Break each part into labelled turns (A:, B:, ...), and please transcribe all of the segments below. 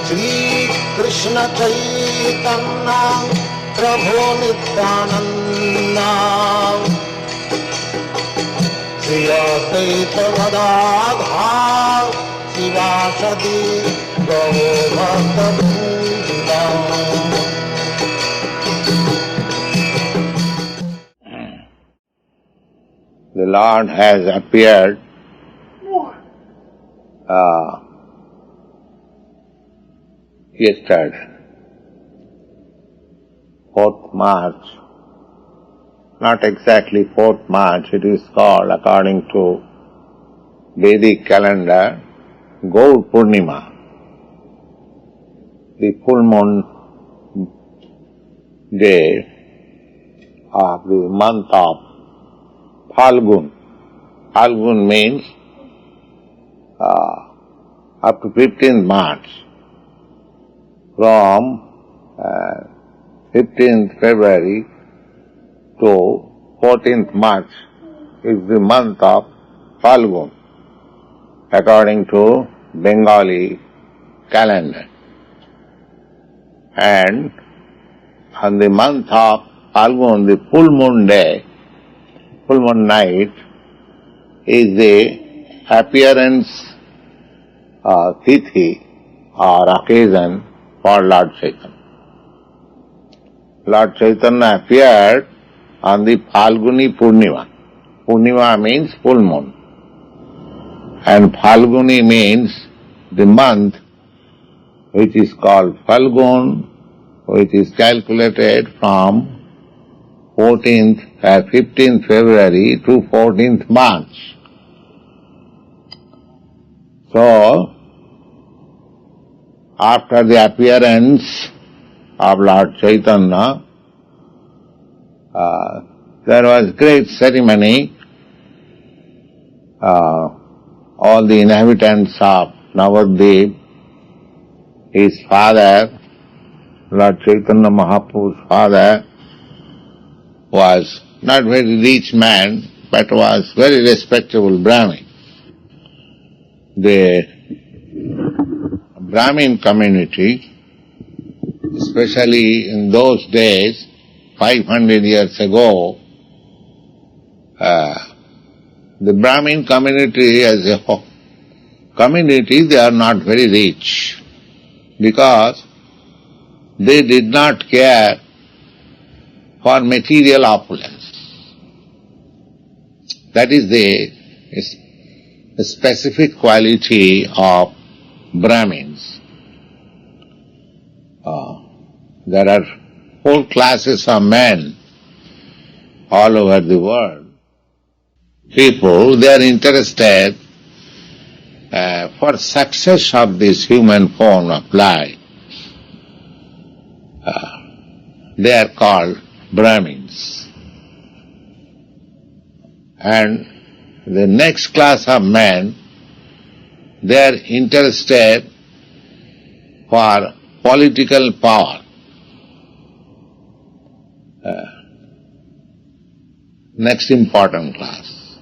A: Sri Krishna Caitanya Prabhu Nityananda Sri Advaita Gadadhar Sivasadi Gaur Bhaktivedanta.
B: The Lord has appeared yesterday, 4th March, not exactly 4th March, it is called, according to Vedic calendar, Gour Purnima, the full moon day of the month of Phalgun. Phalgun means up to 15th March. From 15th February to 14th March is the month of Phalgun, according to Bengali calendar. And on the month of Phalgun, the full moon day, full moon night, is the appearance tithi or occasion for Lord Chaitanya. Lord Chaitanya appeared on the Phalguni Purnima. Purnima means full moon. And Phalguni means the month which is called Phalgun, which is calculated from 15th February to 14th March. So, after the appearance of Lord Chaitanya, there was great ceremony. All the inhabitants of Navadvip, his father, Lord Chaitanya Mahaprabhu's father, was not very rich man, but was very respectable Brahmin. The Brahmin community, especially in those days, 500 years ago, the Brahmin community as a whole community, they are not very rich because they did not care for material opulence. That is the specific quality of Brahmins. There are 4 classes of men all over the world. People, they are interested for success of this human form of life. They are called Brahmins. And the next class of men, they are interested for political power. Next important class.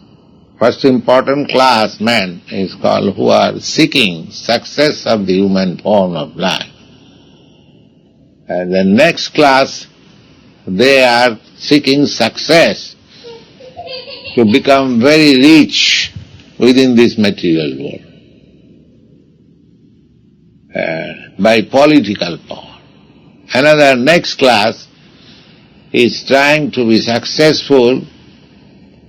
B: First important class men is called who are seeking success of the human form of life. And the next class, they are seeking success to become very rich within this material world by political power. Another next class is trying to be successful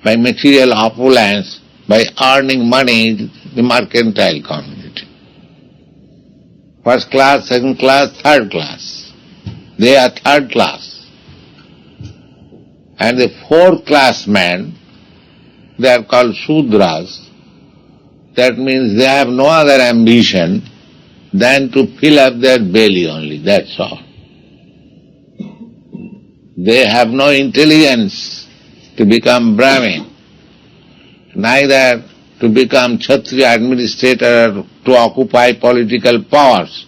B: by material opulence, by earning money in the mercantile community. First class, second class, third class. They are third class. And the 4th class men, they are called Shudras. That means they have no other ambition than to fill up their belly only, that's all. They have no intelligence to become Brahmin, neither to become Kshatriya administrator to occupy political powers,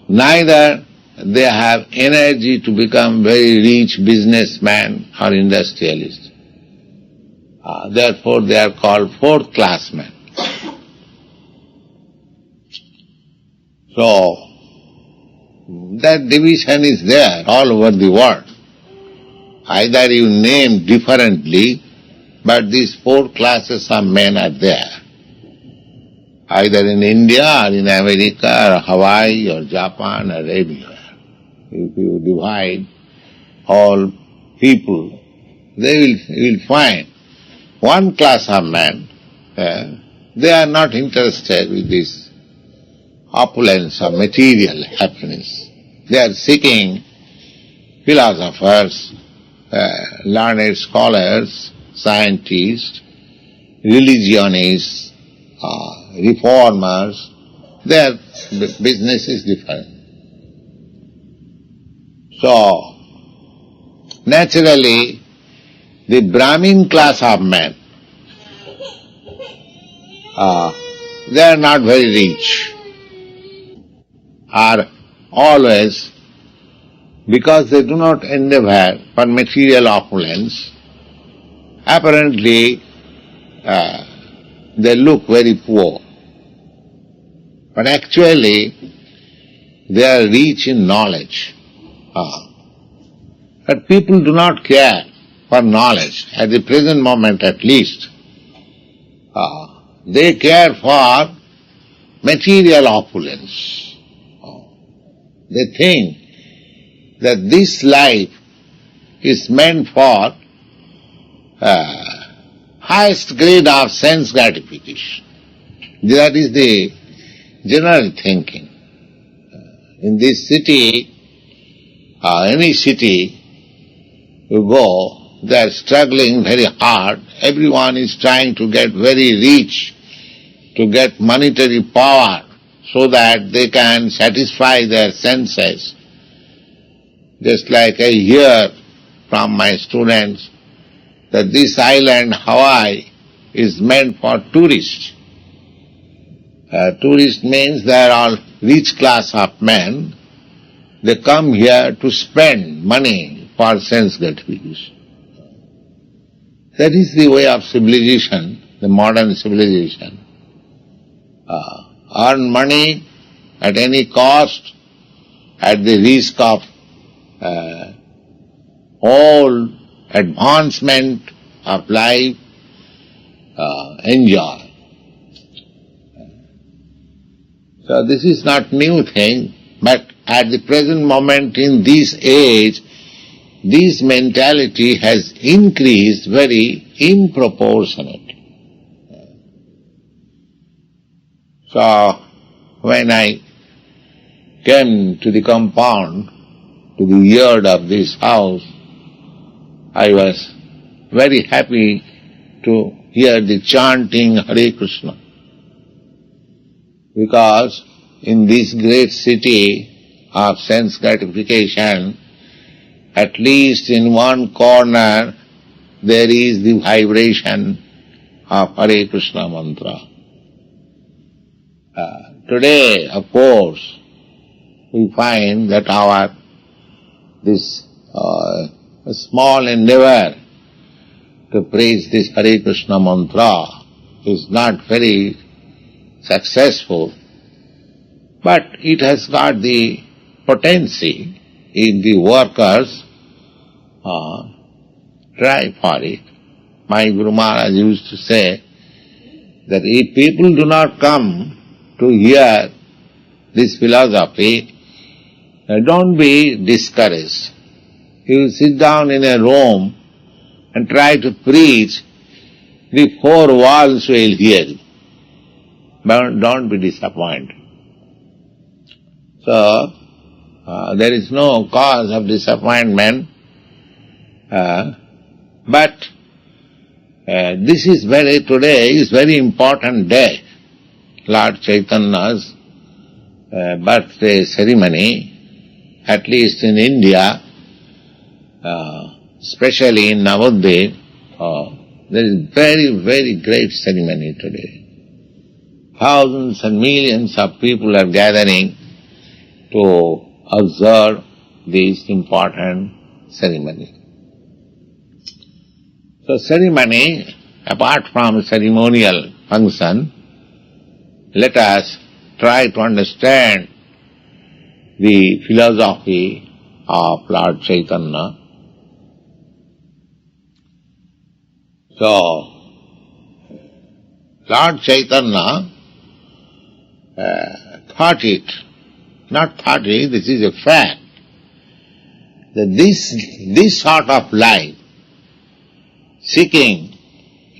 B: neither they have energy to become very rich businessman or industrialist. Therefore they are called 4th class men. So, that division is there all over the world. Either you name differently, but these four classes of men are there. Either in India or in America or Hawaii or Japan or everywhere. If you divide all people, you will find one class of men, they are not interested with this opulence of material happiness. They are seeking philosophers, learned scholars, scientists, religionists, reformers. Their business is different. So, naturally, the Brahmin class of men, they are not very rich, are always, because they do not endeavor for material opulence, apparently they look very poor. But actually, they are rich in knowledge. But people do not care for knowledge, at the present moment at least. They care for material opulence. They think that this life is meant for highest grade of sense gratification. That is the general thinking. In this city, any city you go, they are struggling very hard. Everyone is trying to get very rich, to get monetary power, so that they can satisfy their senses. Just like I hear from my students that this island, Hawaii, is meant for tourists. Tourist means they are all rich class of men. They come here to spend money for sense gratification. That is the way of civilization, the modern civilization. Earn money at any cost, at the risk of all advancement of life, enjoy. So this is not new thing, but at the present moment in this age, this mentality has increased very disproportionate. So when I came to the compound, to the yard of this house, I was very happy to hear the chanting Hare Krishna. Because in this great city of sense gratification, at least in one corner there is the vibration of Hare Krishna mantra. Today, of course, we find that our this small endeavor to praise this Hare Krishna mantra is not very successful, but it has got the potency. If the workers try for it. My Guru Maharaj used to say that if people do not come to hear this philosophy, don't be discouraged. You sit down in a room and try to preach, the four walls will hear you. But don't be disappointed. So, there is no cause of disappointment, but this is today is very important day. Lord Chaitanya's birthday ceremony, at least in India, especially in Navadvip, there is very, very great ceremony today. Thousands and millions of people are gathering to observe this important ceremony. So ceremony, apart from ceremonial function, let us try to understand the philosophy of Lord Caitanya. So, Lord Caitanya thought it, not thought it, this is a fact, that this sort of life, seeking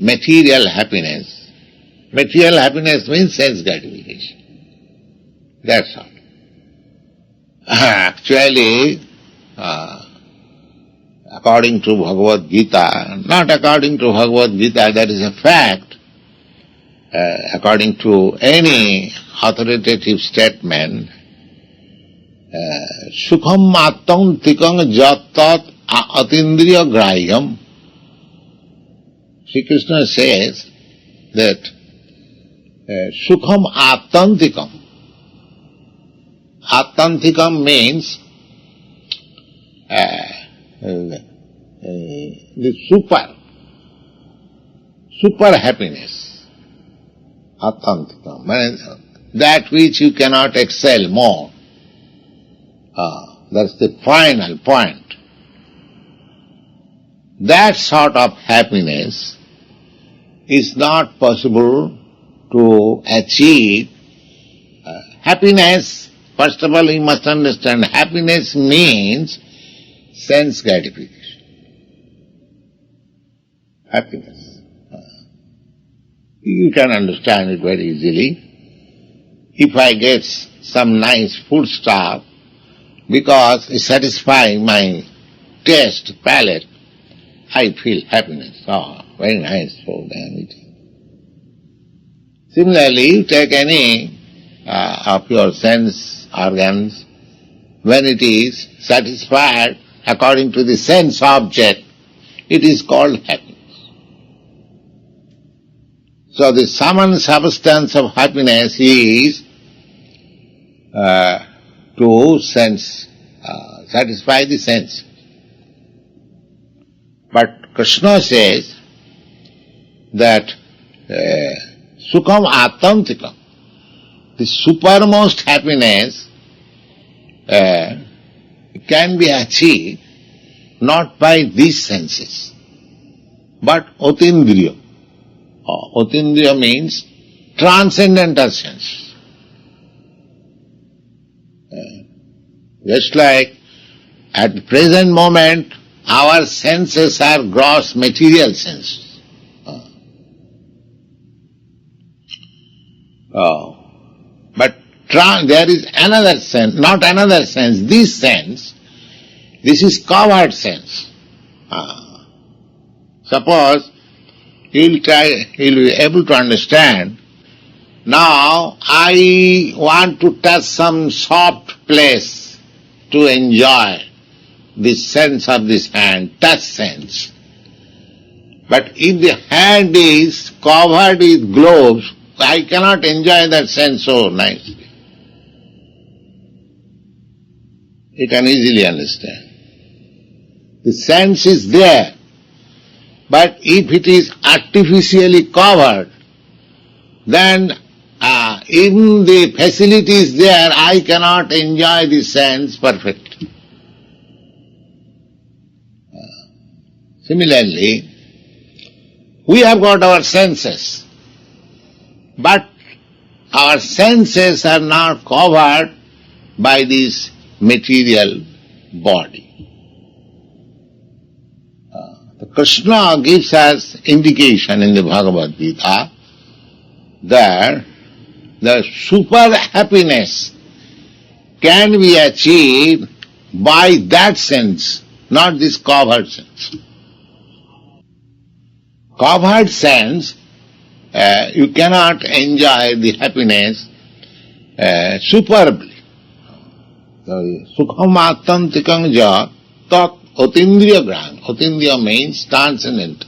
B: material happiness means sense gratification. That's all. Actually, according to Bhagavad Gita, not according to Bhagavad Gita, that is a fact. According to any authoritative statement, sukham attantikam jattat atindriya grahyam. Sri Krishna says that sukham attantikam. Attantikam means the super happiness. Attantikam, that which you cannot excel more. That's the final point. That sort of happiness is not possible to achieve. Happiness, first of all, you must understand, happiness means sense gratification. Happiness. You can understand it very easily. If I get some nice food stuff, because it satisfies my taste, palate, I feel happiness. Oh, very nice food I am eating. Similarly, you take any of your sense organs, when it is satisfied according to the sense object, it is called happiness. So the sum and substance of happiness is to sense, satisfy the sense. But Krishna says that sukham attantikam, the supermost happiness can be achieved not by these senses, but atindriya. Atindriya means transcendental sense. Just like at the present moment, our senses are gross material senses. But there is another sense, not another sense, this sense, this is covered sense. Suppose he'll be able to understand, now I want to touch some soft place to enjoy the sense of this hand, touch sense. But if the hand is covered with gloves, I cannot enjoy that sense so nicely. You can easily understand. The sense is there, but if it is artificially covered, then even the facility is there, I cannot enjoy the sense perfectly. Similarly, we have got our senses, but our senses are not covered by this material body. Krishna gives us indication in the Bhagavad Gita that the super happiness can be achieved by that sense, not this covered sense. Covered sense, you cannot enjoy the happiness superbly. Sukham attantikam ja tat atindriya graham. Atindriya means transcendent,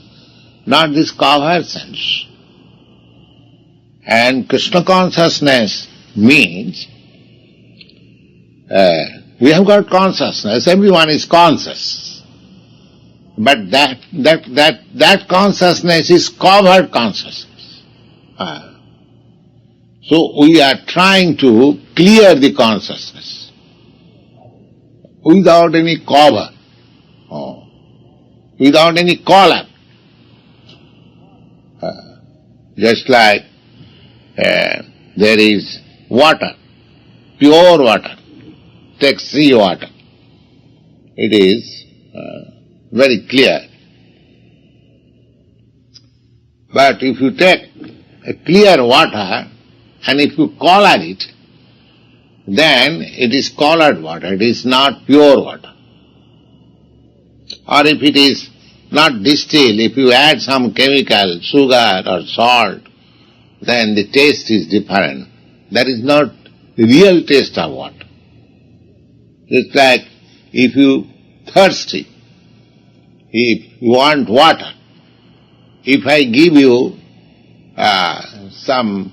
B: not this covered sense. And Krishna consciousness means we have got consciousness, everyone is conscious. But that consciousness is covered consciousness. So we are trying to clear the consciousness. without any cover, without any collar. Just like there is water, pure water, take sea water. It is very clear. But if you take a clear water and if you color it, then it is colored water, it is not pure water. Or if it is not distilled, if you add some chemical, sugar or salt, then the taste is different. That is not the real taste of water. It's like if you thirsty, if you want water, if I give you some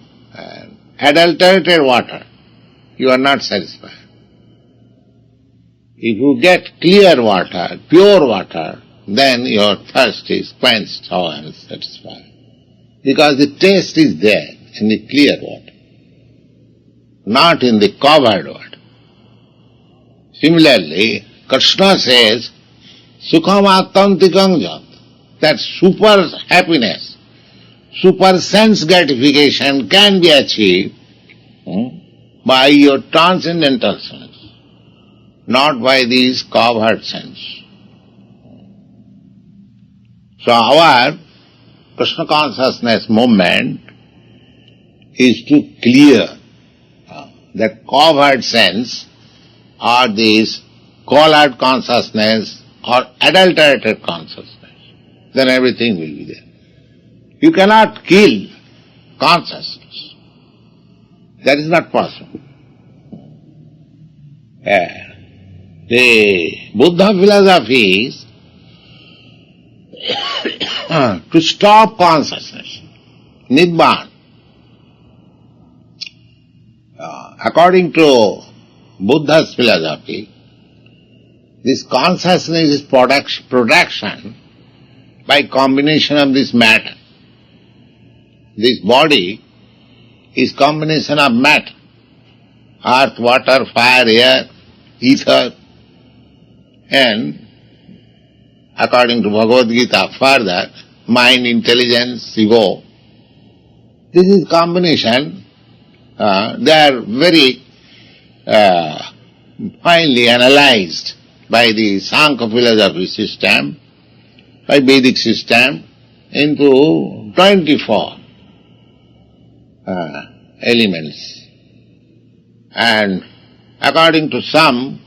B: adulterated water, you are not satisfied. If you get clear water, pure water, then your thirst is quenched. Oh, I am satisfied. Because the taste is there in the clear water, not in the covered water. Similarly, Krishna says, Sukham attantikam jat, that super happiness, super sense gratification can be achieved by your transcendental sense, not by these covered sense. So our Krishna consciousness movement is to clear that covered sense or this colored consciousness or adulterated consciousness. Then everything will be there. You cannot kill consciousness. That is not possible. The Buddha philosophy is to stop consciousness, Nibbana. According to Buddha's philosophy, this consciousness is production by combination of this matter. This body is combination of matter, earth, water, fire, air, ether, and according to Bhagavad Gita further, mind, intelligence, ego. This is combination. They are very finely analyzed by the Sankhya philosophy system, by Vedic system, into 24 elements. And according to some,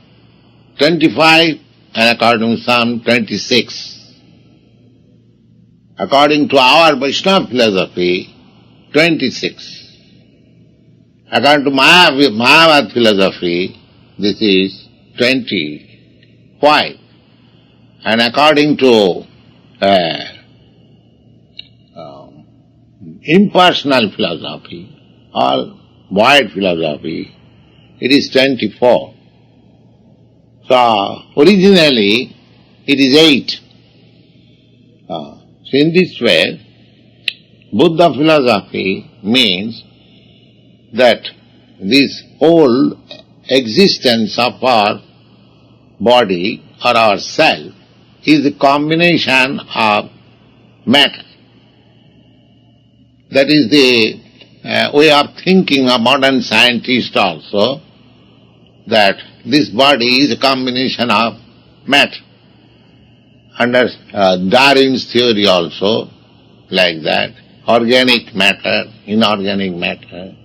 B: 25, and according to some, 26. According to our Vaishnava philosophy, 26. According to Mayavad philosophy, this is 25. And according to impersonal philosophy, or void philosophy, it is 24. So, originally, it is 8. So, in this way, Buddha philosophy means that this whole existence of our body or our self is a combination of matter. That is the way of thinking of modern scientists also, that this body is a combination of matter. Under Darwin's theory also, like that, organic matter, inorganic matter.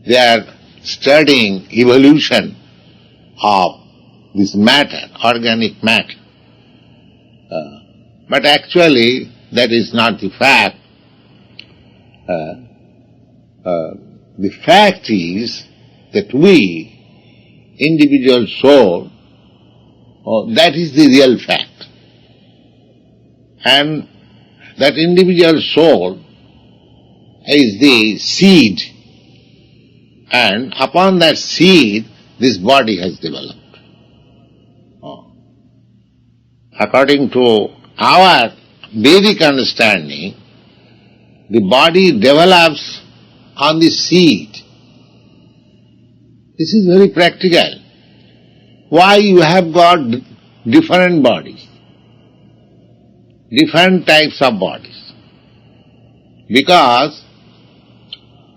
B: They are studying evolution of this matter, organic matter. But actually, that is not the fact. The fact is that we, individual soul, that is the real fact. And that individual soul is the seed, and upon that seed, this body has developed. According to our Vedic understanding, the body develops on the seed. This is very practical. why you have got different bodies, different types of bodies. Because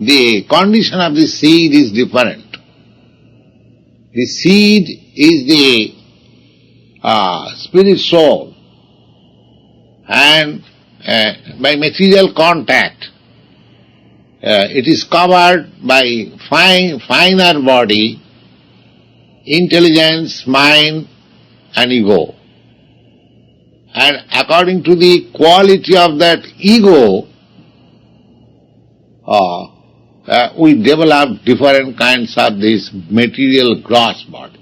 B: the condition of the seed is different. The seed is the spirit soul, and by material contact it is covered by finer body, intelligence, mind and ego. And according to the quality of that ego, we develop different kinds of this material gross body.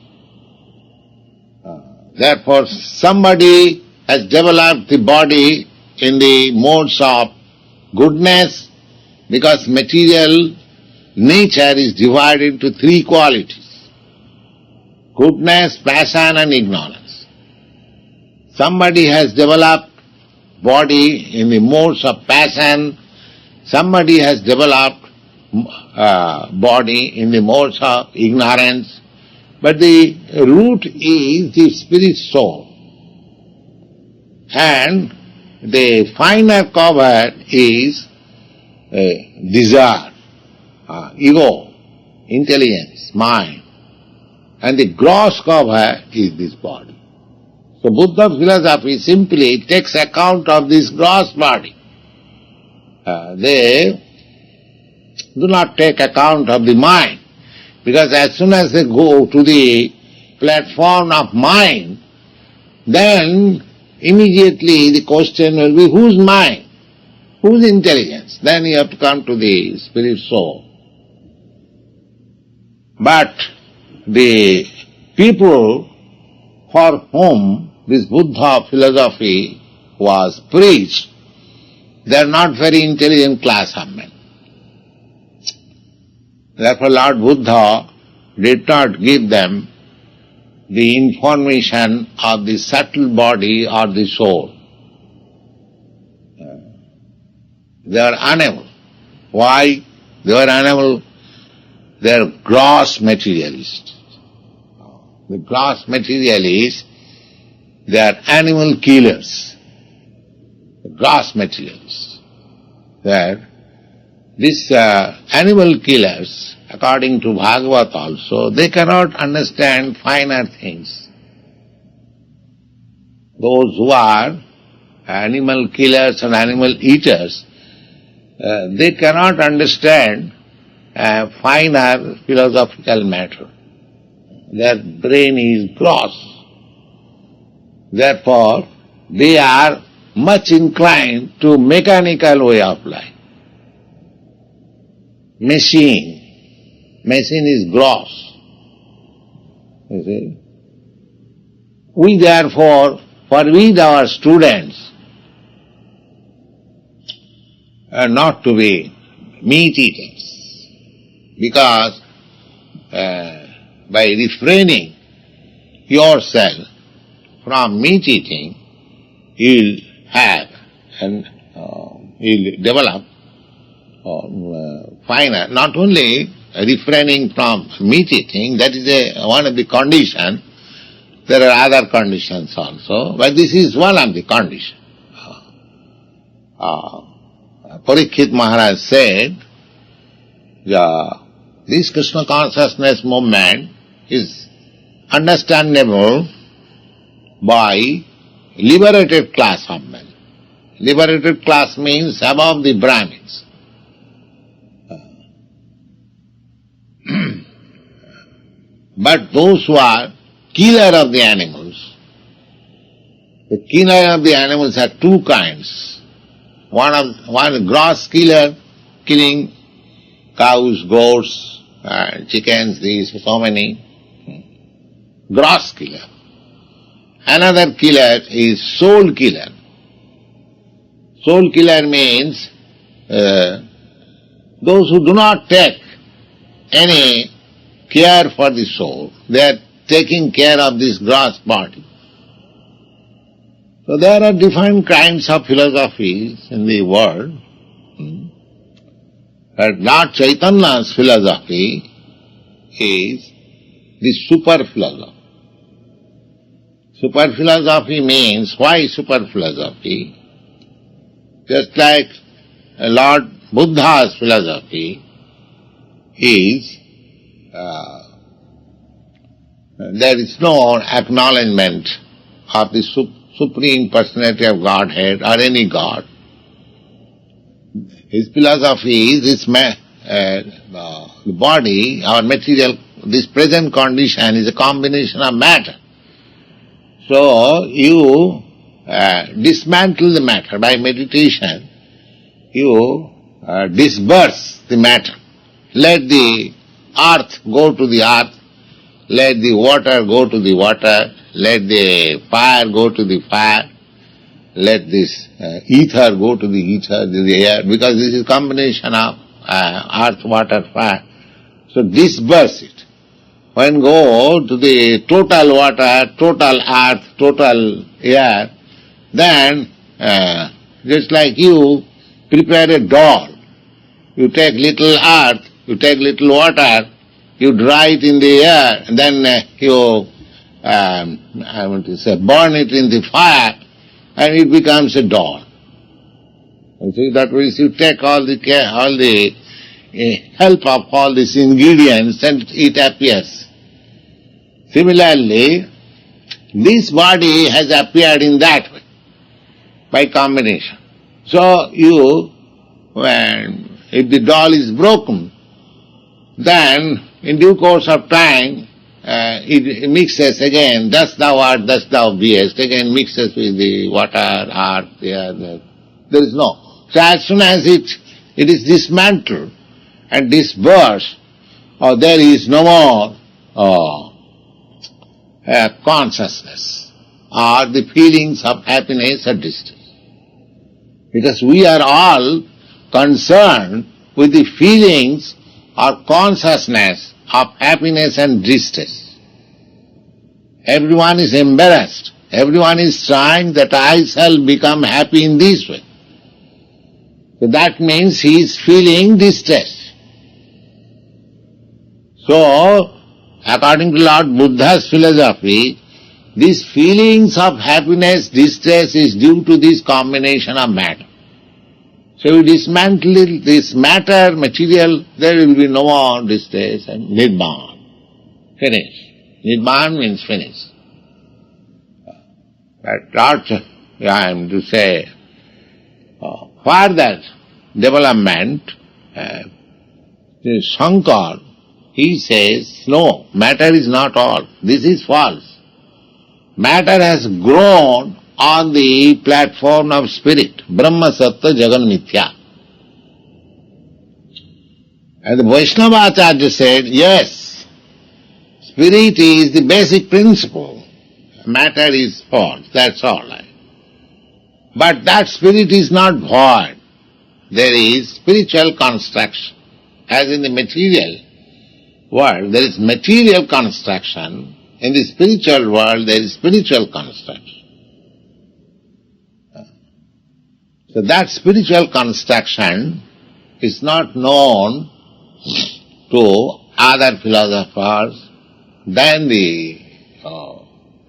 B: Therefore, somebody has developed the body in the modes of goodness, because material nature is divided into three qualities: goodness, passion and ignorance. Somebody has developed body in the modes of passion, somebody has developed body in the modes of ignorance, but the root is the spirit soul. And the finer cover is desire, ego, intelligence, mind, and the gross cover is this body. So Buddha philosophy simply takes account of this gross body. They do not take account of the mind, because as soon as they go to the platform of mind, then immediately the question will be, whose mind? Whose intelligence? Then you have to come to the spirit soul. But the people for whom this Buddha philosophy was preached, they are not very intelligent class of men. Therefore Lord Buddha did not give them the information of the subtle body or the soul. They are unable. Why? They are unable. They are gross materialists. The gross materialists, they are animal killers. The gross materialists. These animal killers, according to Bhagavad also, they cannot understand finer things. Those who are animal killers and animal eaters, they cannot understand finer philosophical matter. Their brain is gross. Therefore, they are much inclined to mechanical way of life. Machine is gross. You see? We therefore forbid our students not to be meat eaters, because by refraining yourself from meat eating, you'll have and you'll develop finer. Not only refraining from meat eating, that is one of the conditions. There are other conditions also, but this is one of the conditions. Parikshit Maharaj said, this Krishna consciousness movement is understandable by liberated class of men. Liberated class means above the Brahmins. But those who are killer of the animals, the killer of the animals are two kinds. One gross killer, killing cows, goats, chickens, these so many. Gross killer. Another killer is soul killer. Soul killer means those who do not take any care for the soul. They are taking care of this gross body. So there are different kinds of philosophies in the world. But Lord Chaitanya's philosophy is the super philosophy. Superphilosophy means, why superphilosophy? Just like Lord Buddha's philosophy is, there is no acknowledgement of the Supreme Personality of Godhead or any God. His philosophy is this the body, our material, this present condition is a combination of matter. So you dismantle the matter by meditation. You disperse the matter. Let the earth go to the earth. Let the water go to the water. Let the fire go to the fire. Let this ether go to the ether, the air, because this is combination of earth, water, fire. So disperse it. When go to the total water, total earth, total air, then just like you prepare a doll. You take little earth, you take little water, you dry it in the air, and then you burn it in the fire, and it becomes a doll. You see, that means you take all the help of all these ingredients and it appears. Similarly, this body has appeared in that way, by combination. So if the doll is broken, then in due course of time, it mixes again, thus thou art, thus thou beest, again mixes with the water, earth, the air. There is no. So as soon as it is dismantled and dispersed, there is no more consciousness or the feelings of happiness or distress. Because we are all concerned with the feelings or consciousness of happiness and distress. Everyone is embarrassed. Everyone is trying that I shall become happy in this way. So that means he is feeling distress. So, according to Lord Buddha's philosophy, these feelings of happiness, distress is due to this combination of matter. So you dismantle this matter, material, there will be no more distress and Nirvana. Finish. Nirvana means finish. But I am to say, for that development, Shankar, he says, no, matter is not all. This is false. Matter has grown on the platform of spirit. Brahma Sattva Jagan Mithya. And the Vaishnava Acharya said, yes, spirit is the basic principle. Matter is false, that's all right. But that spirit is not void. There is spiritual construction. As in the material world, there is material construction. In the spiritual world, there is spiritual construction. So that spiritual construction is not known to other philosophers than the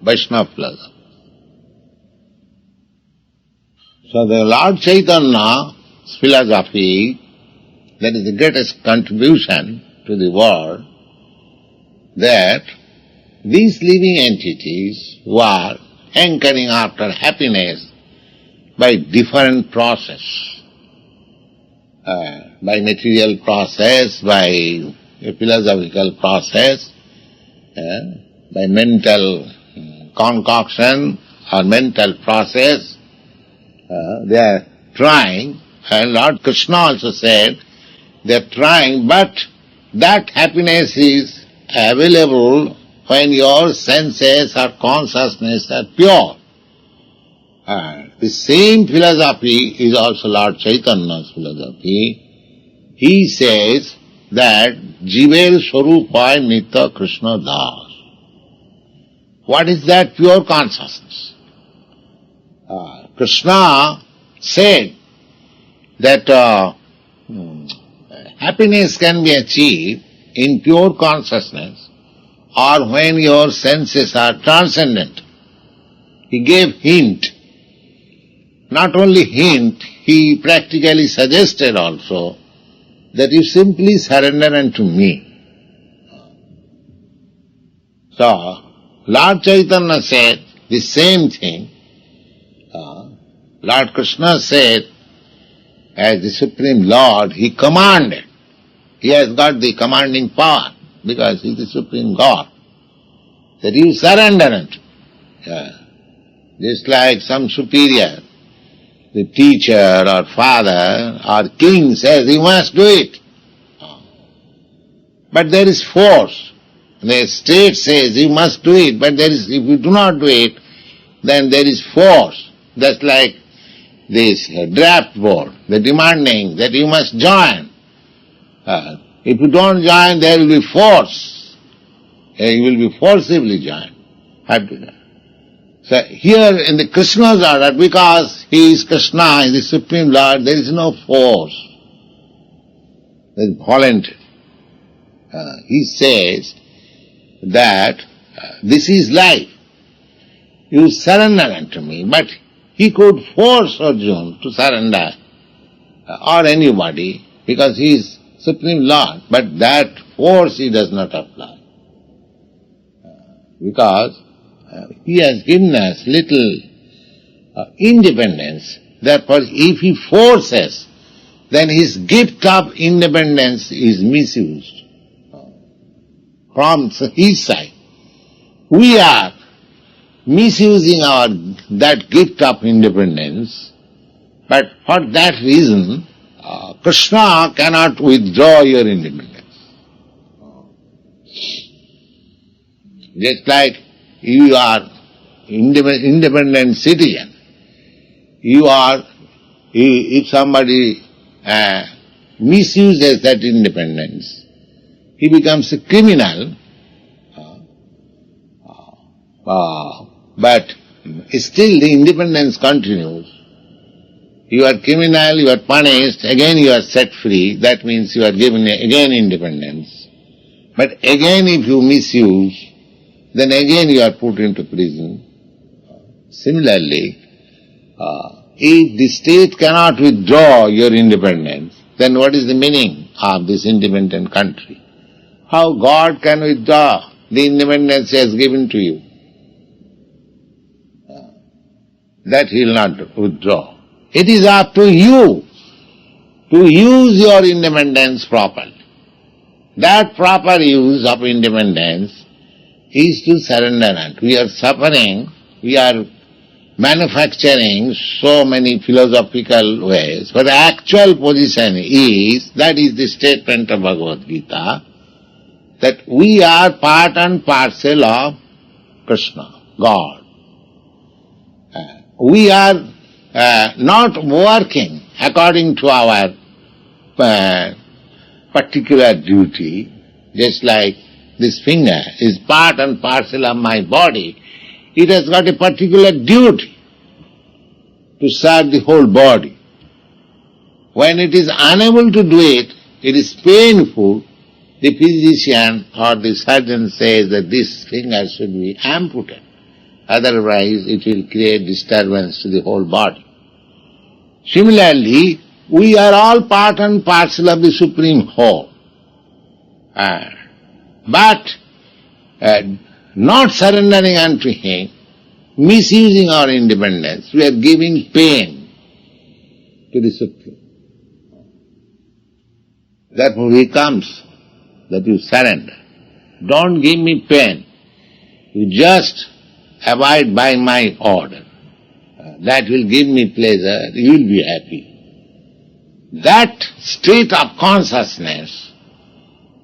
B: Vaishnava philosophers. So the Lord Chaitanya's philosophy, that is the greatest contribution to the world, that these living entities who are hankering after happiness by different process, by material process, by a philosophical process, by mental concoction or mental process, they are trying, and Lord Krishna also said, they are trying, but that happiness is available when your senses or consciousness are pure. The same philosophy is also Lord Chaitanya's philosophy. He says that Jiver Swarupa Nitya Krishna Das. What is that pure consciousness? Krishna said that happiness can be achieved in pure consciousness or when your senses are transcendent. He gave hint. Not only hint, he practically suggested also that you simply surrender unto me. So, Lord Chaitanya said the same thing. Lord Krishna said, as the Supreme Lord, He commanded. He has got the commanding power because He is the Supreme God. That you surrender unto. Just like some superior, the teacher or father or king says, you must do it. But there is force. The state says you must do it, but if you do not do it, then there is force. Just like this draft board, the demanding that you must join. If you don't join, there will be force. You will be forcibly joined. So here in the Krishna's order, because he is Krishna, he is the Supreme Lord, there is no force. There is voluntary. He says that this is life. You surrender unto me. But he could force Arjuna to surrender, or anybody, because he is Supreme Lord. But that force he does not apply. Because he has given us little independence. Therefore, if he forces, then his gift of independence is misused from his side. We are misusing that gift of independence, but for that reason, Krishna cannot withdraw your independence. Just like you are independent citizen, if somebody misuses that independence, he becomes a criminal, but still the independence continues. You are criminal, you are punished, again you are set free, that means you are given again independence. But again if you misuse, then again you are put into prison. Similarly, if the state cannot withdraw your independence, then what is the meaning of this independent country? How God can withdraw the independence He has given to you? That He will not withdraw. It is up to you to use your independence properly. That proper use of independence is to surrender unto. We are suffering, we are manufacturing so many philosophical ways, but the actual position is, that is the statement of Bhagavad Gita, that we are part and parcel of Krishna, God. We are not working according to our particular duty, just like this finger is part and parcel of my body. It has got a particular duty to serve the whole body. When it is unable to do it, it is painful. The physician or the surgeon says that this finger should be amputated. Otherwise, it will create disturbance to the whole body. Similarly, we are all part and parcel of the Supreme Whole. But not surrendering unto Him, misusing our independence, we are giving pain to the Supreme. Therefore He comes that you surrender. Don't give me pain. You just abide by my order. That will give me pleasure, you will be happy. That state of consciousness,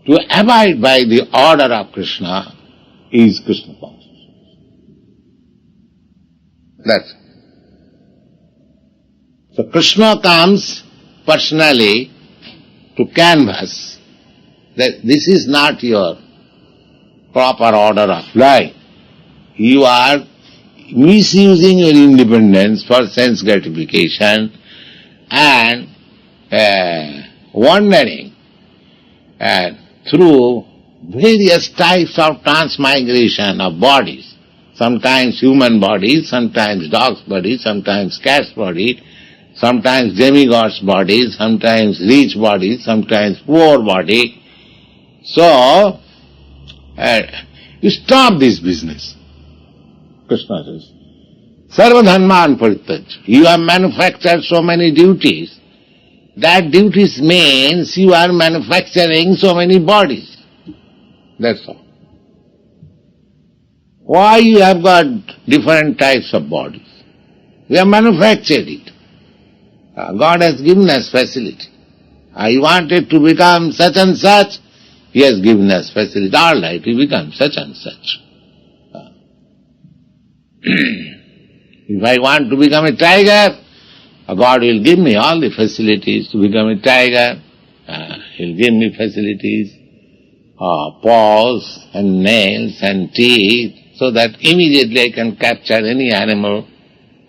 B: to abide by the order of Krishna, is Krishna consciousness. That's it. So Krishna comes personally to canvass that this is not your proper order of life. You are misusing your independence for sense gratification and wandering through various types of transmigration of bodies, Sometimes human body, sometimes dog's body, sometimes cat's body, sometimes demigod's body, sometimes rich body, sometimes poor body. So, you stop this business. Krishna says, Sarva dharman parityaj. You have manufactured so many duties. That duties means you are manufacturing so many bodies. That's all. Why you have got different types of bodies? We have manufactured it. God has given us facility. I wanted to become such and such. He has given us facility. All right, we become such and such. If I want to become a tiger, God will give me all the facilities to become a tiger. He'll give me facilities, paws and nails and teeth, so that immediately I can capture any animal,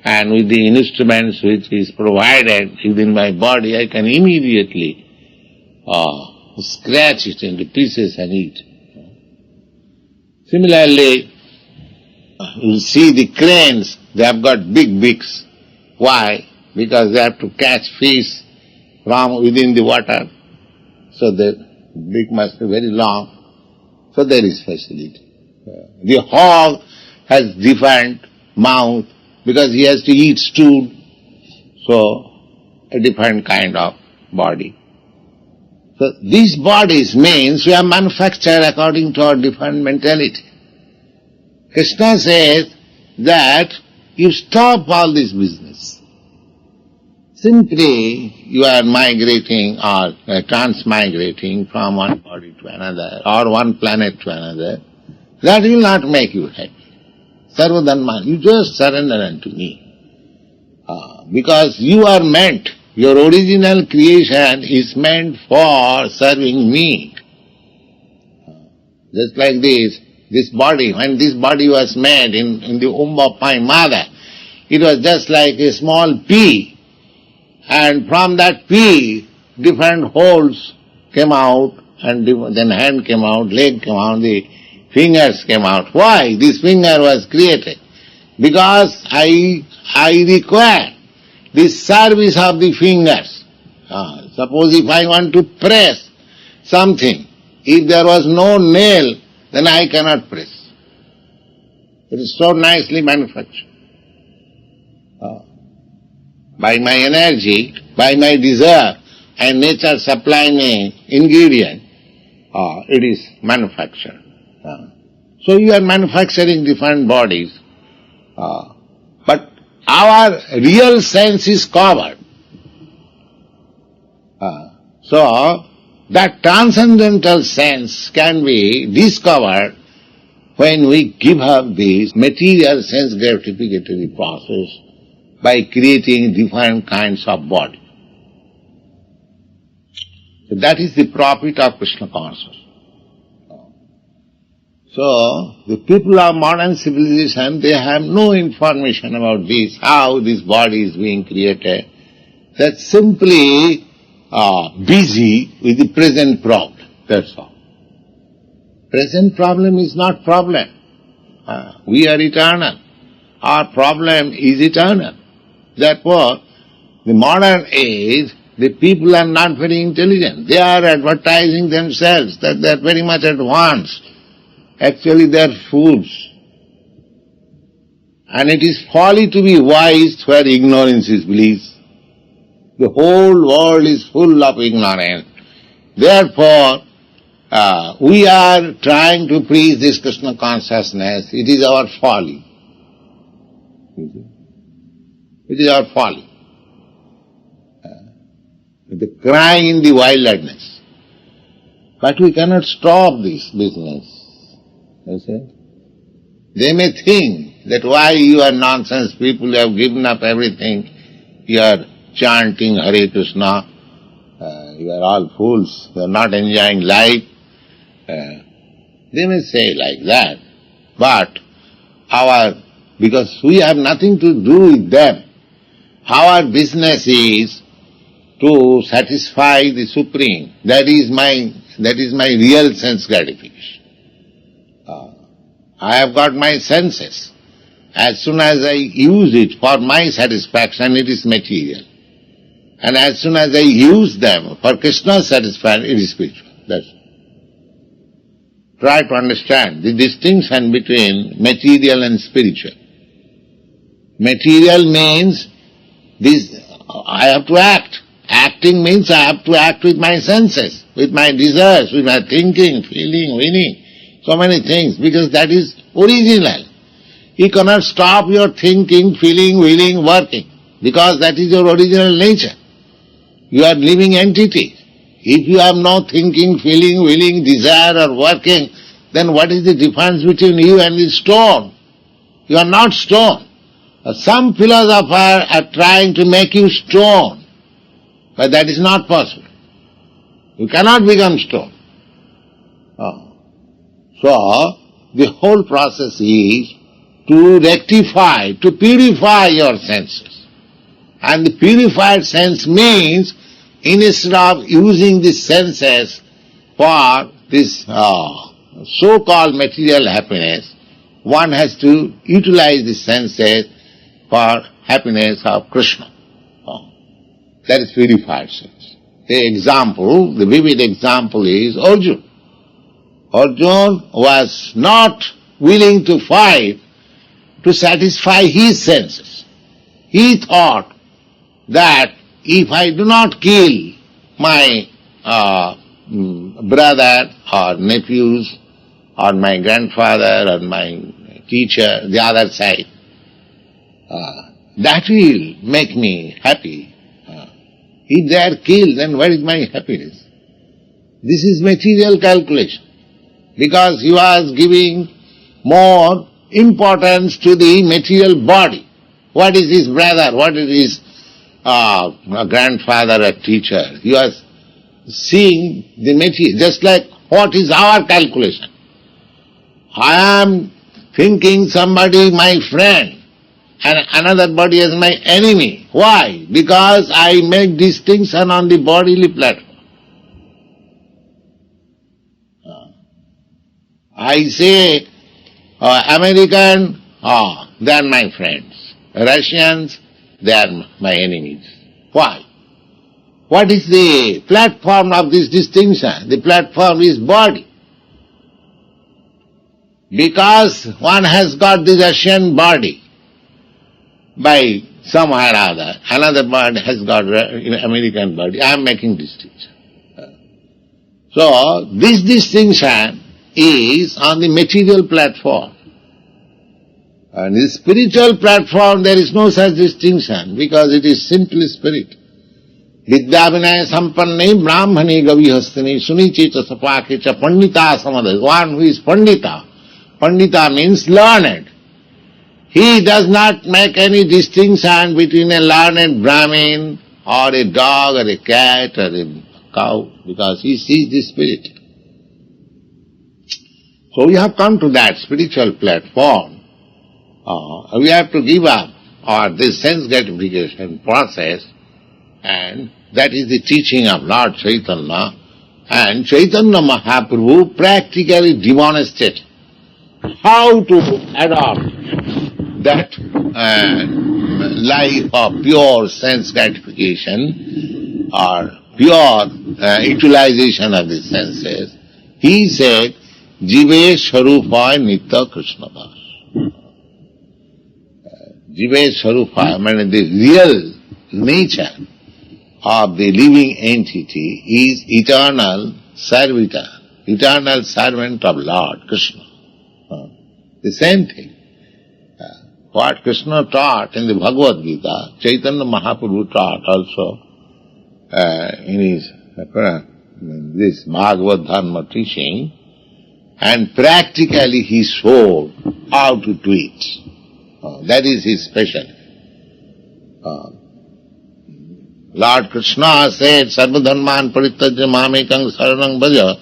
B: and with the instruments which is provided within my body, I can immediately scratch it into pieces and eat. Similarly, you see the cranes, they have got big beaks. Why? Because they have to catch fish from within the water. So the beak must be very long. So there is facility. The hog has different mouth because he has to eat stool. So a different kind of body. So these bodies means we are manufactured according to our different mentality. Krishna says that you stop all this business. Simply you are migrating or transmigrating from one body to another or one planet to another. That will not make you happy. Sarva dharma, you just surrender unto me. Because you are meant, your original creation is meant for serving me. Just like this body, when this body was made in the womb of my mother, it was just like a small pea. And from that pea, different holes came out, and then hand came out, leg came out, the fingers came out. Why this finger was created? Because I require the service of the fingers. Suppose if I want to press something, if there was no nail, then I cannot press. It is so nicely manufactured. By my energy, by my desire, and nature supply me ingredient, it is manufactured. So you are manufacturing different bodies, but our real sense is covered. So that transcendental sense can be discovered when we give up this material sense gratificatory process by creating different kinds of body. So that is the profit of Krishna consciousness. So the people of modern civilization, they have no information about this, how this body is being created. They're simply busy with the present problem. That's all. Present problem is not problem. We are eternal. Our problem is eternal. Therefore, the modern age, the people are not very intelligent. They are advertising themselves that they are very much advanced. Actually, they are fools. And it is folly to be wise where ignorance is bliss. The whole world is full of ignorance. Therefore, we are trying to preach this Krishna consciousness. It is our folly. It is our folly. The crying in the wilderness. But we cannot stop this business. You see? They may think that why you are nonsense people, you have given up everything, you are chanting Hare Krishna, you are all fools, you are not enjoying life. They may say like that, but because we have nothing to do with them, our business is to satisfy the Supreme. That is my real sense gratification. I have got my senses. As soon as I use it for my satisfaction, it is material. And as soon as I use them for Krishna's satisfaction, it is spiritual. That's all. Try to understand the distinction between material and spiritual. Material means this, I have to act. Acting means I have to act with my senses, with my desires, with my thinking, feeling, willing, so many things, because that is original. You cannot stop your thinking, feeling, willing, working, because that is your original nature. You are living entity. If you have no thinking, feeling, willing, desire or working, then what is the difference between you and the stone? You are not stone. Some philosophers are trying to make you stone, but that is not possible. You cannot become stone. So, the whole process is to rectify, to purify your senses. And the purified sense means, instead of using the senses for this so-called material happiness, one has to utilize the senses for happiness of Krishna. That is purified sense. The example, the vivid example is Arjuna. Arjuna was not willing to fight to satisfy his senses. He thought that if I do not kill my brother or nephews or my grandfather or my teacher, the other side, that will make me happy. If they are killed, then where is my happiness? This is material calculation, because he was giving more importance to the material body. What is his brother? What is his grandfather or teacher? He was seeing the material, just like what is our calculation. I am thinking somebody my friend and another body as my enemy. Why? Because I make distinction on the bodily platform. I say, American, they are my friends. Russians, they are my enemies. Why? What is the platform of this distinction? The platform is body. Because one has got the Russian body by somehow or other, another body has got American body. I am making distinction. So, this distinction is on the material platform. On the spiritual platform there is no such distinction, because it is simply spirit. Vidya vinaya sampanne brahmane gavihastane sunicheta sapakecha pandita samadha. One who is pandita. Pandita means learned. He does not make any distinction between a learned Brahmin or a dog or a cat or a cow, because he sees the spirit. So we have come to that spiritual platform. We have to give up this sense gratification process, and that is the teaching of Lord Chaitanya. And Chaitanya Mahaprabhu practically demonstrated how to adopt that life of pure sense gratification or pure utilization of the senses. He said, Jive Sharupa Nitya Krishna Das. Jive Sharupa, I mean the real nature of the living entity is eternal servitor, eternal servant of Lord Krishna. The same thing. What Krishna taught in the Bhagavad Gita, Chaitanya Mahaprabhu taught also in his this Bhagavad Dharma teaching, and practically he showed how to do it. That is his specialty. Lord Krishna said, Sarva dharman parityajya mamekang saranang bhaja.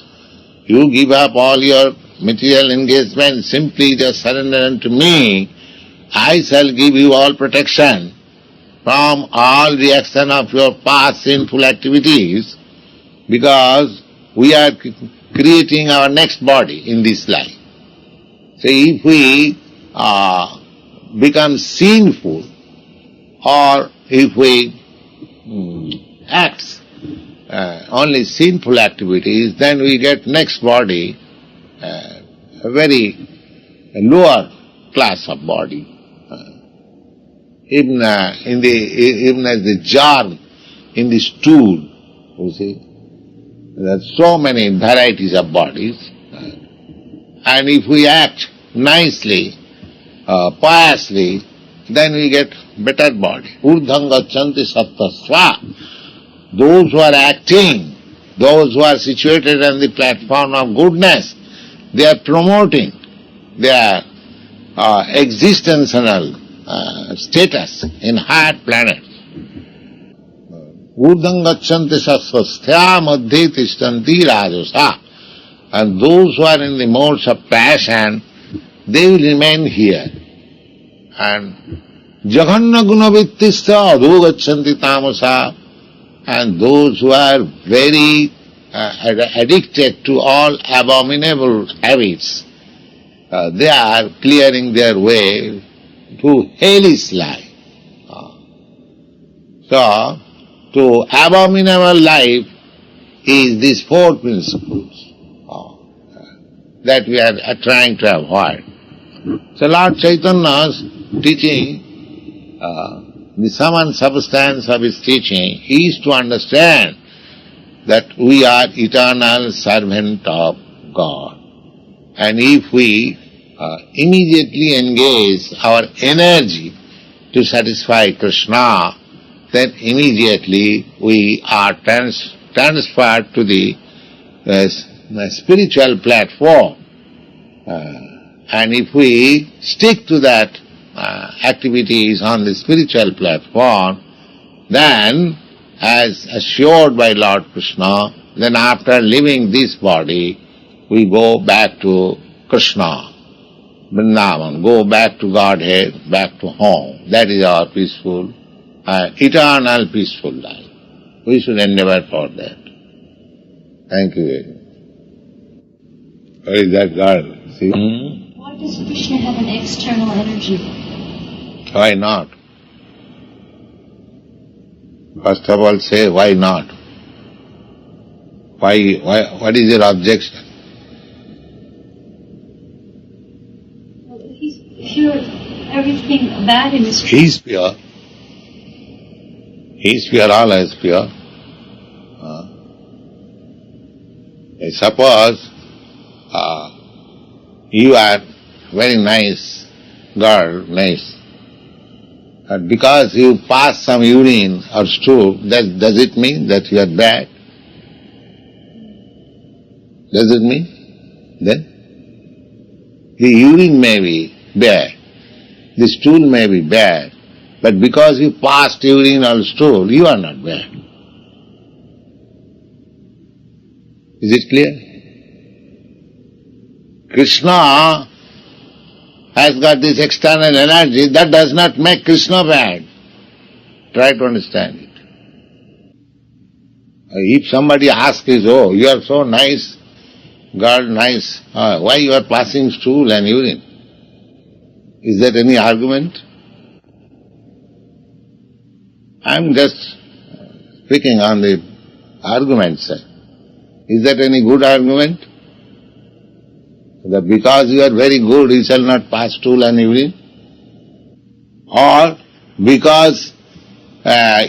B: You give up all your material engagement, simply just surrender unto me. I shall give you all protection from all reaction of your past sinful activities, because we are creating our next body in this life. So if we become sinful, or if we act only sinful activities, then we get next body, a very lower class of body. Even as the jar in the stool, you see, there are so many varieties of bodies, and if we act nicely, piously, then we get better body. Urdham gacchanti sattasva. Those who are acting, those who are situated on the platform of goodness, they are promoting their existential status in higher planets. Urdham gacchanti sattvasthya madhye tishtanti rajasa. And those who are in the modes of passion, they will remain here. And jaganna gunavittistha adho gacchanti tamasa. And those who are very addicted to all abominable habits, they are clearing their way to hellish life. So, to abominable life is these four principles that we are trying to avoid. So Lord Chaitanya's teaching, the sum and substance of his teaching is to understand that we are eternal servant of God. And if we immediately engage our energy to satisfy Krishna, then immediately we are transferred to the spiritual platform. And if we stick to that activities on the spiritual platform, then, as assured by Lord Krishna, then after leaving this body, we go back to Krishna, Vrindavan, go back to Godhead, back to home. That is our peaceful, eternal peaceful life. We should endeavor for that. Thank you very much. Where is that girl? See?
C: Why does Krishna have an external energy?
B: Why not? First of all, say why not? Why? What is your objection?
C: Well, if he's pure, everything bad in his...
B: He's pure. He's pure, always pure. Suppose you are very nice girl, nice. And because you pass some urine or stool, does it mean that you are bad? Does it mean? Then? The urine may be bad, the stool may be bad, but because you passed urine or stool, you are not bad. Is it clear? Krishna has got this external energy, that does not make Krishna bad. Try to understand it. If somebody asks you, oh, you are so nice, girl, nice, why you are passing stool and urine? Is that any argument? I am just speaking on the argument side. Is that any good argument? That because you are very good, you shall not pass stool and urine? Or because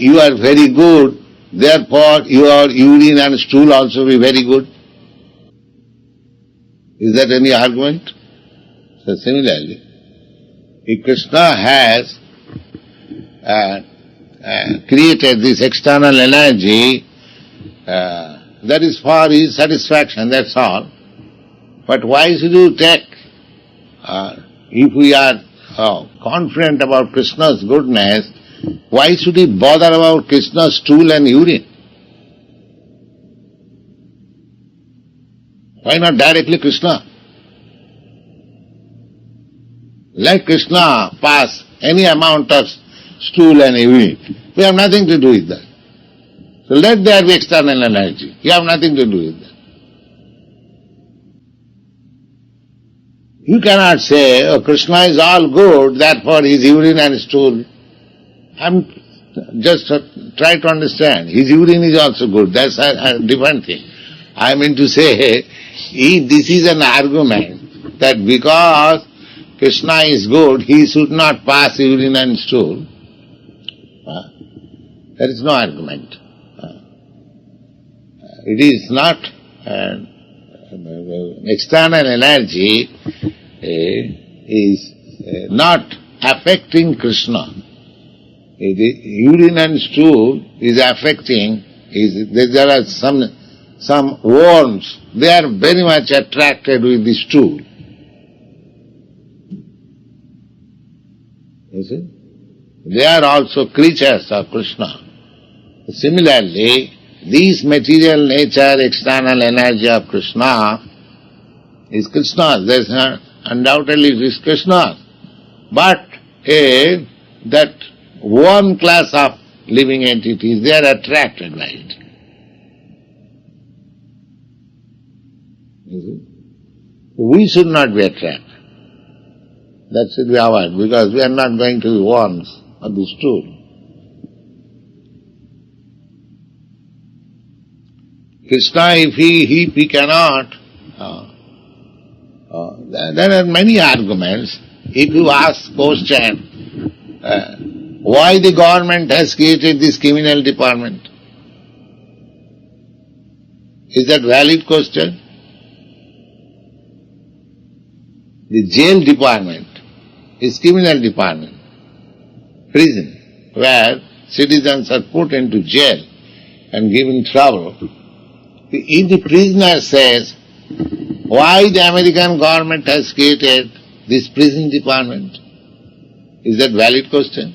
B: you are very good, therefore your urine and stool also be very good? Is that any argument? So similarly, if Krishna has created this external energy, that is for his satisfaction, that's all. But why should you take, if we are confident about Krishna's goodness, why should he bother about Krishna's stool and urine? Why not directly Krishna? Let Krishna pass any amount of stool and urine. We have nothing to do with that. So let there be external energy. You have nothing to do with that. You cannot say, oh, Krishna is all good, therefore his urine and stool. Just try to understand. His urine is also good. That's a different thing. I mean to say, if this is an argument that because Krishna is good, he should not pass urine and stool, there is no argument. It is not external energy is not affecting Krishna. Urine and stool is affecting, there are some worms, they are very much attracted with the stool. You see? They are also creatures of Krishna. Similarly, this material nature, external energy of Krishna is Krishna. There is undoubtedly it is Krishna. But that one class of living entities, they are attracted by it. You see? We should not be attracted. That should be avoided, because we are not going to be worms of the stool. Krishna, if he cannot, there are many arguments. If you ask question, why the government has created this criminal department? Is that valid question? The jail department is criminal department, prison, where citizens are put into jail and given trouble. If the prisoner says, why the American government has created this prison department, is that valid question?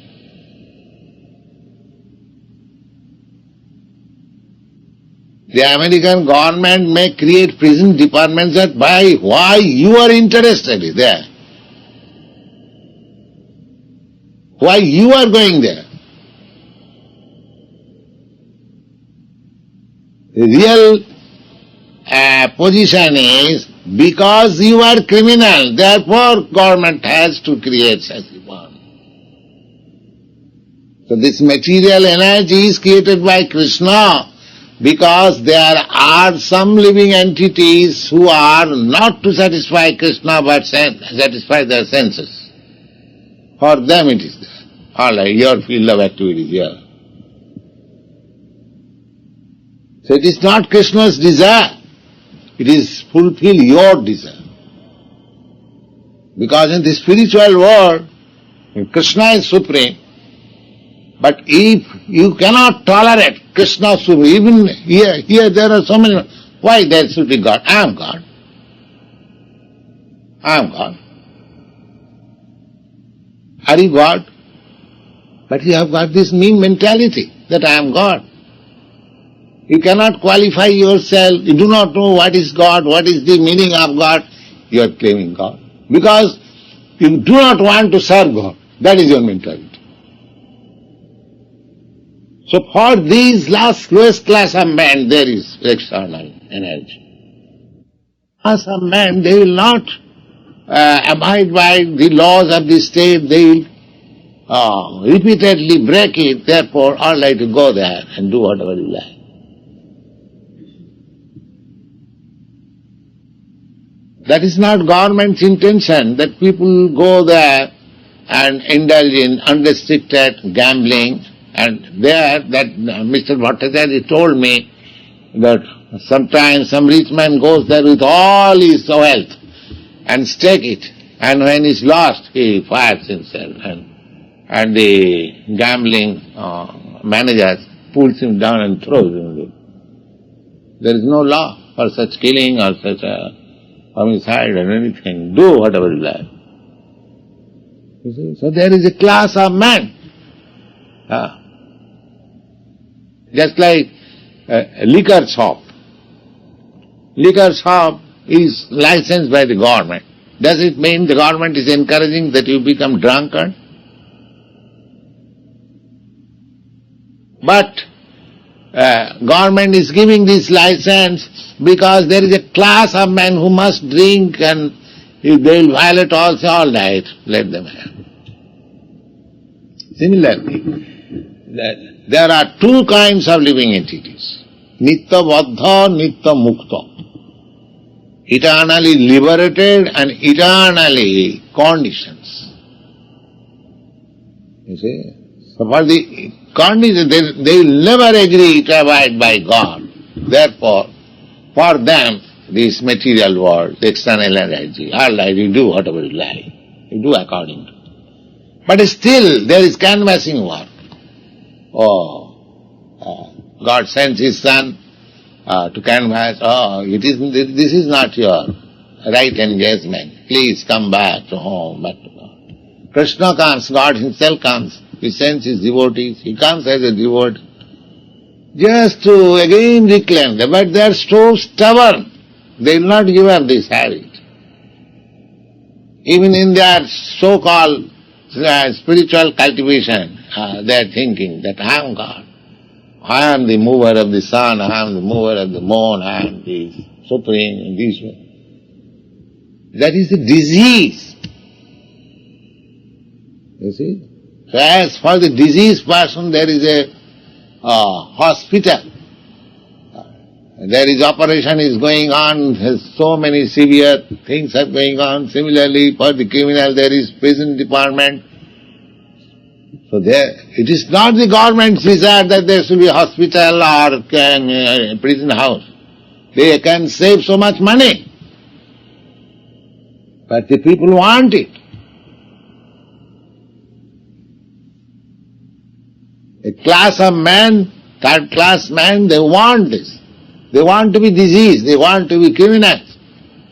B: The American government may create prison departments that by why you are interested there. Why you are going there. The real position is, because you are criminal, therefore government has to create such department. So this material energy is created by Krishna, because there are some living entities who are not to satisfy Krishna but satisfy their senses. For them it is there. All right, your field of activity is here. So it is not Krishna's desire. It is fulfill your desire. Because in the spiritual world, Krishna is supreme. But if you cannot tolerate Krishna supreme, even here there are so many, why there should be God? I am God. I am God. Are you God? But you have got this mean mentality that I am God. You cannot qualify yourself, you do not know what is God, what is the meaning of God, you are claiming God. Because you do not want to serve God. That is your mentality. So for these lowest class of men, there is external energy. As a man, they will not abide by the laws of the state, they will repeatedly break it, therefore all like to go there and do whatever you like. That is not government's intention, that people go there and indulge in unrestricted gambling. And there, that Mr. Bhattacharya told me that sometimes some rich man goes there with all his wealth and stake it, and when he's lost, he fires himself, and the gambling manager pulls him down and throws him away. There is no law for such killing or such homicide or anything. Do whatever you like. You see? So there is a class of men. Just like a liquor shop. Liquor shop is licensed by the government. Does it mean the government is encouraging that you become drunkard? But government is giving this license because there is a class of men who must drink and If they will violate also, all right, let them have. Similarly, there are two kinds of living entities. Nitya Baddha, Nitya Mukta. Eternally liberated and eternally conditions. You see? So for the conditions, they will never agree to abide by God. Therefore, for them, this material world, external energy, all right, you do whatever you like. You do according to it. But still, there is canvassing work. God sends His Son to canvass. This is not your right engagement. Please come back to home, back to God. Krishna comes, God Himself comes. He sends His devotees. He comes as a devotee. Just to again reclaim them. But they are so stubborn. They will not give up this habit. Even in their so-called spiritual cultivation, they are thinking that I am God. I am the mover of the sun, I am the mover of the moon, I am the supreme in this way. That is a disease. You see? So as for the diseased person, there is a hospital. There is operation is going on, so many severe things are going on. Similarly, for the criminal, there is prison department. So it is not the government's desire that there should be a hospital or a prison house. They can save so much money. But the people want it. A class of men, third class men, they want this. They want to be diseased, they want to be criminals.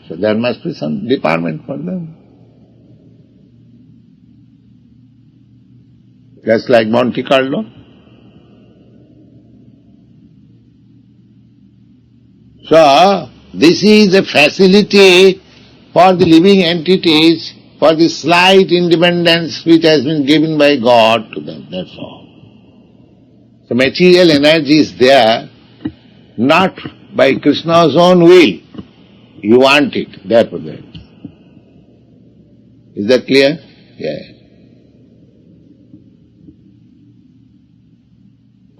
B: So there must be some department for them. Just like Monte Carlo. So, this is a facility for the living entities, for the slight independence which has been given by God to them, that's all. So material energy is there, not by Krishna's own will. You want it, therefore there is. Is that clear? Yeah.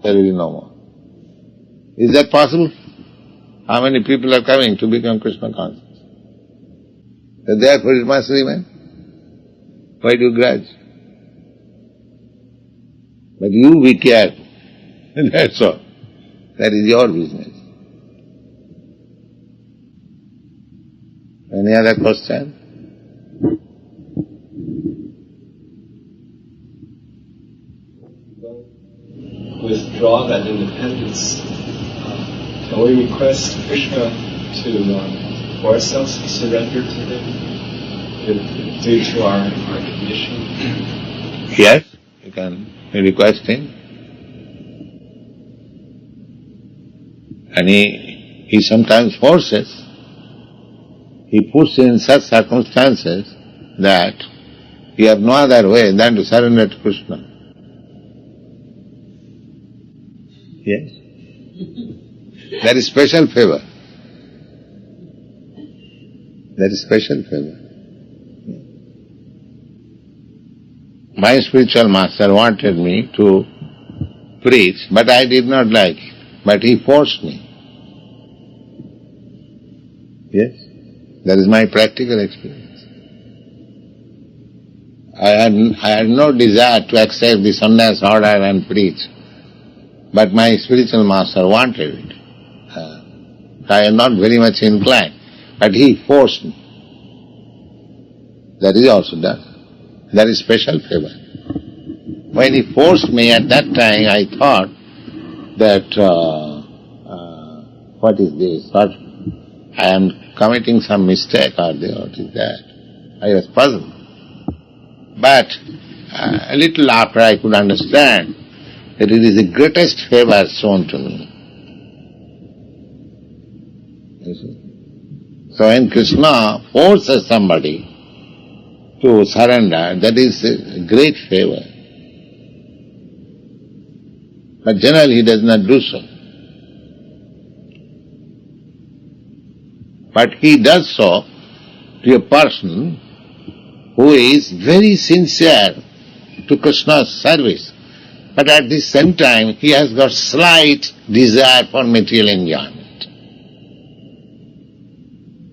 B: There will be no more. Is that possible? How many people are coming to become Krishna conscious? So therefore it must remain. Why do you grudge? But you be careful. That's all. That is your business. Any other question?
D: Withdraw that independence. Can we request Krishna to force us to surrender to Him due to our condition?
B: Yes, you can request Him. And he sometimes forces. He puts in such circumstances that you have no other way than to surrender to Krishna. Yes. There is special favor. There is special favor. My spiritual master wanted me to preach, but I did not like it. But he forced me. Yes. That is my practical experience. I had no desire to accept the sannyas order and preach. But my spiritual master wanted it. I am not very much inclined. But he forced me. That is also done. That is special favor. When he forced me at that time, I thought that, what is this? What, I am committing some mistake or what is that? I was puzzled. But a little after I could understand that it is the greatest favor shown to me. You see? So when Krishna forces somebody to surrender, that is a great favor. But generally he does not do so. But he does so to a person who is very sincere to Krishna's service, but at the same time he has got slight desire for material enjoyment.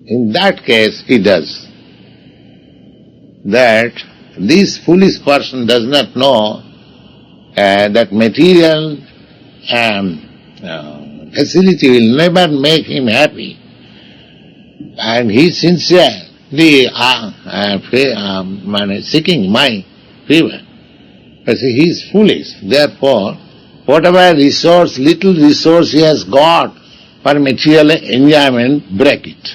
B: In that case he does. That this foolish person does not know that material facility will never make him happy, and he is sincerely seeking my favor. But he is foolish. Therefore, whatever resource, little resource he has got for material enjoyment, break it.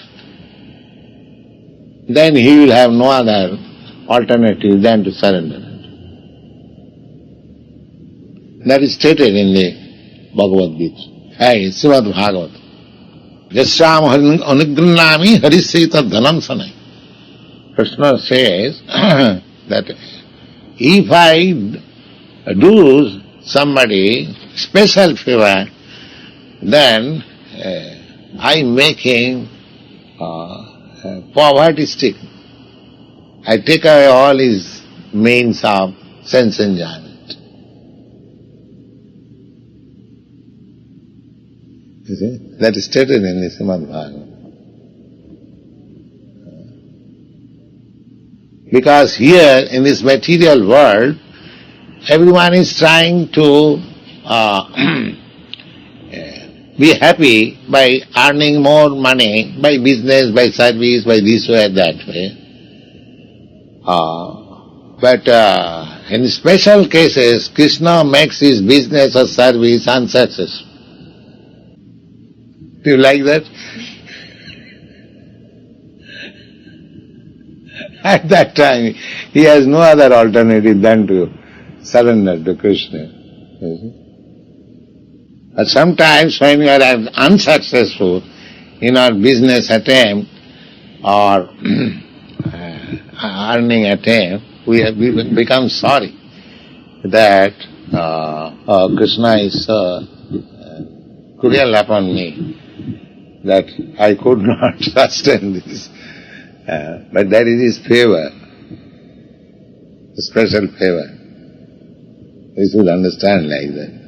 B: Then he will have no other alternative than to surrender it. That is stated in the Bhagavad Gita. Hey, Srimad Bhagavad. Jasyam anugranami harisita dhanam sanai. Krishna says that if I do somebody special favor, then I make him poverty-stick. I take away all his means of sense enjoyment. You see? That is stated in the Srimad Bhagavatam. Because here in this material world, everyone is trying to be happy by earning more money, by business, by service, by this way, that way. But in special cases, Krishna makes his business or service unsuccessful. Do you like that? At that time, he has no other alternative than to surrender to Krishna. But sometimes when you are unsuccessful in our business attempt or earning attempt, we become sorry that Krishna is so cruel upon me that I could not sustain this. But that is his favor, a special favor. We should understand like that.